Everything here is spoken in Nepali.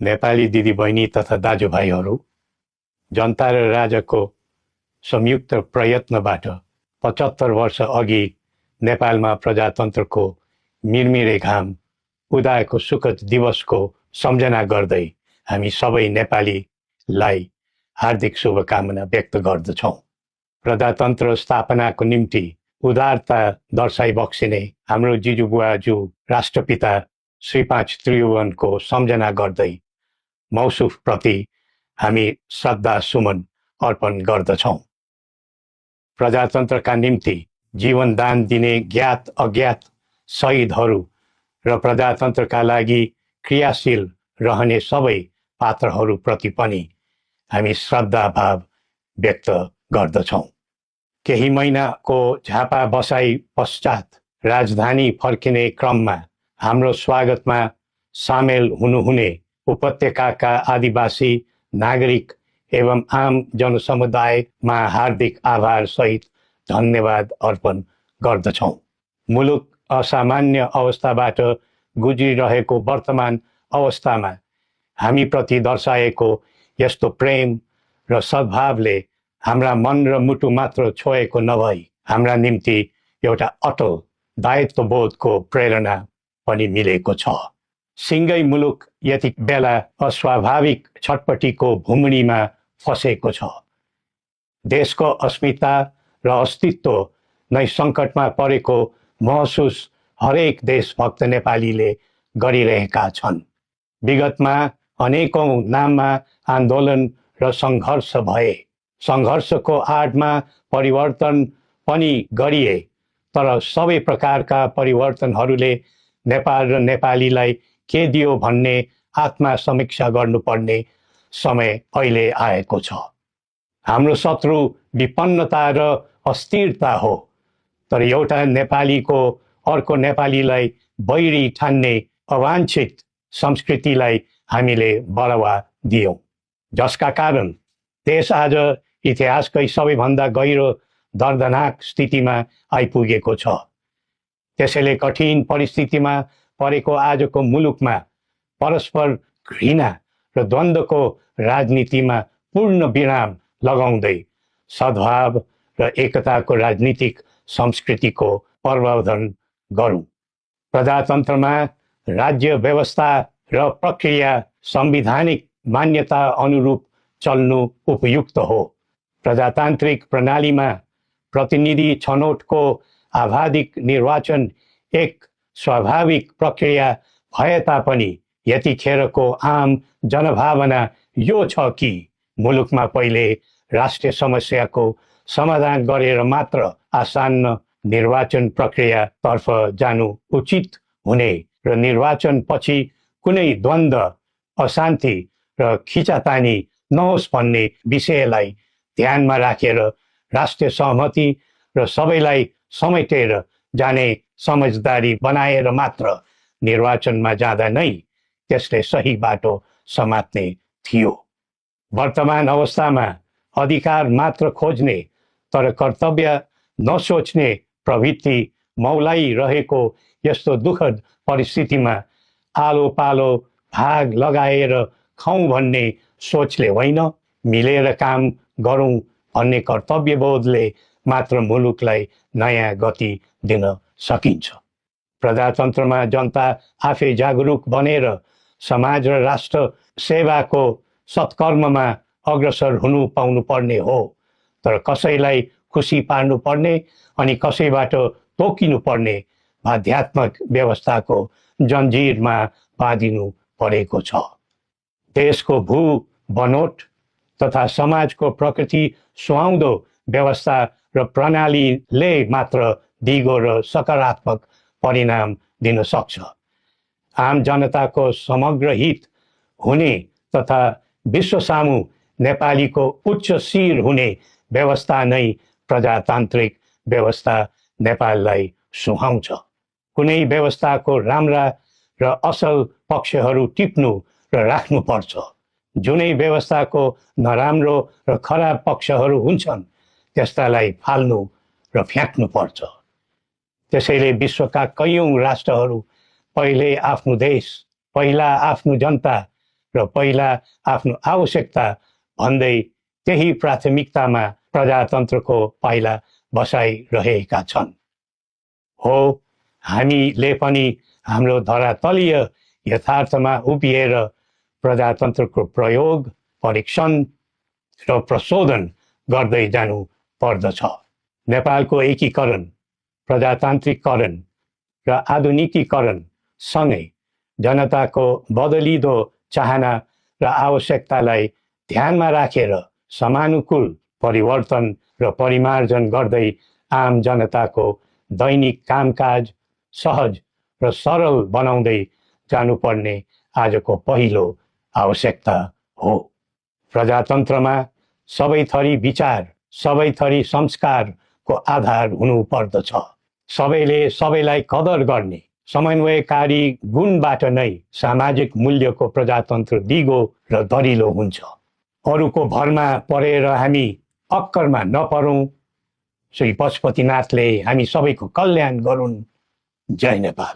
नेपाली दिदीबहिनी तथा दाजुभाइहरू, जनता र राजाको संयुक्त प्रयत्नबाट 75 वर्ष अघि नेपालमा प्रजातन्त्रको मिरमिरे घाम उदाएको सुखद दिवसको सम्झना गर्दै हामी सबै नेपालीलाई हार्दिक शुभकामना व्यक्त गर्दछौँ। प्रजातन्त्र स्थापनाको निम्ति उदारता दर्शाइ बक्सिने हाम्रो जिजुबुवाज्यू राष्ट्रपिता श्री 5 त्रिभुवनको सम्झना गर्दै मौसुफ प्रति हामी श्रद्धा सुमन अर्पण गर्दछौँ। प्रजातन्त्रका निम्ति जीवनदान दिने ज्ञात अज्ञात शहीदहरू र प्रजातन्त्रका लागि क्रियाशील रहने सबै पात्रहरूप्रति पनि हामी श्रद्धा भाव व्यक्त गर्दछौँ। केही महिनाको झापा बसाई पश्चात राजधानी फर्किने क्रममा हाम्रो स्वागतमा सामेल हुनुहुने उपत्यकाका आदिवासी नागरिक एवं आम जनसमुदायमा हार्दिक आभार सहित धन्यवाद अर्पण गर्दछौँ। मुलुक असामान्य अवस्थाबाट गुज्रिरहेको वर्तमान अवस्थामा हामीप्रति दर्शाएको यस्तो प्रेम र सद्भावले हाम्रा मन र मुटु मात्र छोएको नभई हाम्रा निम्ति एउटा अटल दायित्वबोधको प्रेरणा पनि मिलेको छ। सिङ्गै मुलुक यति बेला अस्वाभाविक छटपटीको भुमणीमा फसेको छ। देशको अस्मिता र अस्तित्व नै सङ्कटमा परेको महसुस हरेक देशभक्त नेपालीले गरिरहेका छन्। विगतमा अनेकौं नाममा आन्दोलन र सङ्घर्ष भए। सङ्घर्षको आडमा परिवर्तन पनि गरिए, तर सबै प्रकारका परिवर्तनहरूले नेपाल र नेपालीलाई के दियो भन्ने आत्मा समीक्षा गर्नुपर्ने समय अहिले आएको छ। हाम्रो शत्रु विपन्नता र अस्थिरता हो, तर एउटा नेपालीको अर्को नेपालीलाई बैरी ठान्ने अवाञ्छित संस्कृतिलाई हामीले बढावा दियौँ, जसका कारण देश आज इतिहासकै सबैभन्दा गहिरो दर्दनाक स्थितिमा आइपुगेको छ। त्यसैले कठिन परिस्थितिमा परेको आजको मुलुकमा परस्पर घृणा र द्वन्द्वको राजनीतिमा पूर्ण विराम लगाउँदै सद्भाव र एकताको राजनीतिक संस्कृतिको प्रवर्धन गरौँ। प्रजातन्त्रमा राज्य व्यवस्था र प्रक्रिया संवैधानिक मान्यता अनुरूप चल्नु उपयुक्त हो। प्रजातान्त्रिक प्रणालीमा प्रतिनिधि छनौटको आवाधिक निर्वाचन एक स्वाभाविक प्रक्रिया भए तापनि यतिखेरको आम जनभावना यो छ कि मुलुकमा पहिले राष्ट्रिय समस्याको समाधान गरेर मात्र आसन्न निर्वाचन प्रक्रियातर्फ जानु उचित हुने र निर्वाचन पछि कुनै द्वन्द्व, अशान्ति र खिचातानी नहोस् भन्ने विषयलाई ध्यानमा राखेर राष्ट्रिय सहमति र सबैलाई समेटेर जाने समझदारी बनाएर मात्र निर्वाचनमा जाँदा नै त्यसले सही बाटो समात्ने थियो। वर्तमान अवस्थामा अधिकार मात्र खोज्ने तर कर्तव्य नसोच्ने प्रवृत्ति मौलाइरहेको यस्तो दुःखद परिस्थितिमा आलो पालो भाग लगाएर खाउँ भन्ने सोचले होइन, मिलेर काम गरौँ भन्ने कर्तव्यबोधले मात्र मुलुकलाई नयाँ गति दिन सकिन्छ। प्रजातन्त्रमा जनता आफै जागरुक बनेर समाज र राष्ट्र सेवाको सत्कर्ममा अग्रसर हुनु पाउनु पर्ने हो, तर कसैलाई खुसी पार्नु पर्ने अनि कसैबाट तोकिनु पर्ने बाध्यात्मक व्यवस्थाको जन्जिरमा बाँधिनु परेको छ। देशको भू बनोट तथा समाजको प्रकृति सुहाउँदो व्यवस्था र प्रणालीले मात्र दिगो र सकारात्मक परिणाम दिन सक्छ। आम जनताको समग्र हित हुने तथा विश्वसामु नेपालीको उच्च शिर हुने व्यवस्था नै प्रजातान्त्रिक व्यवस्था नेपाललाई सुहाउँछ। कुनै व्यवस्थाको राम्रा र असल पक्षहरू टिप्नु र राख्नुपर्छ। जुनै व्यवस्थाको नराम्रो र खराब पक्षहरू हुन्छन् त्यस्तालाई फाल्नु र फ्याँक्नुपर्छ। त्यसैले विश्वका कैयौं राष्ट्रहरू पहिले आफ्नो देश, पहिला आफ्नो जनता र पहिला आफ्नो आवश्यकता भन्दै त्यही प्राथमिकतामा प्रजातन्त्रको पाइला बसाइरहेका छन्। हो, हामीले पनि हाम्रो धरातलीय यथार्थमा उभिएर प्रजातन्त्रको प्रयोग, परीक्षण र प्रशोधन गर्दै जानु पर्दछ। नेपालको एकीकरण, प्रजातान्त्रिकरण र आधुनिकीकरण सँगै जनताको बदलिदो चाहना र आवश्यकतालाई ध्यानमा राखेर समानुकूल परिवर्तन र परिमार्जन गर्दै आम जनताको दैनिक कामकाज सहज र सरल बनाउँदै जानुपर्ने आजको पहिलो आवश्यकता हो। प्रजातन्त्रमा सबै थरी विचार, सबै थरी संस्कारको आधार हुनु पर्दछ। सबैले सबैलाई कदर गर्ने समन्वयकारी गुणबाट नै सामाजिक मूल्यको प्रजातन्त्र दिगो र दरिलो हुन्छ। अरूको भरमा परेर हामी अक्करमा नपरौँ। श्री पशुपतिनाथले हामी सबैको कल्याण गरून्। जय नेपाल।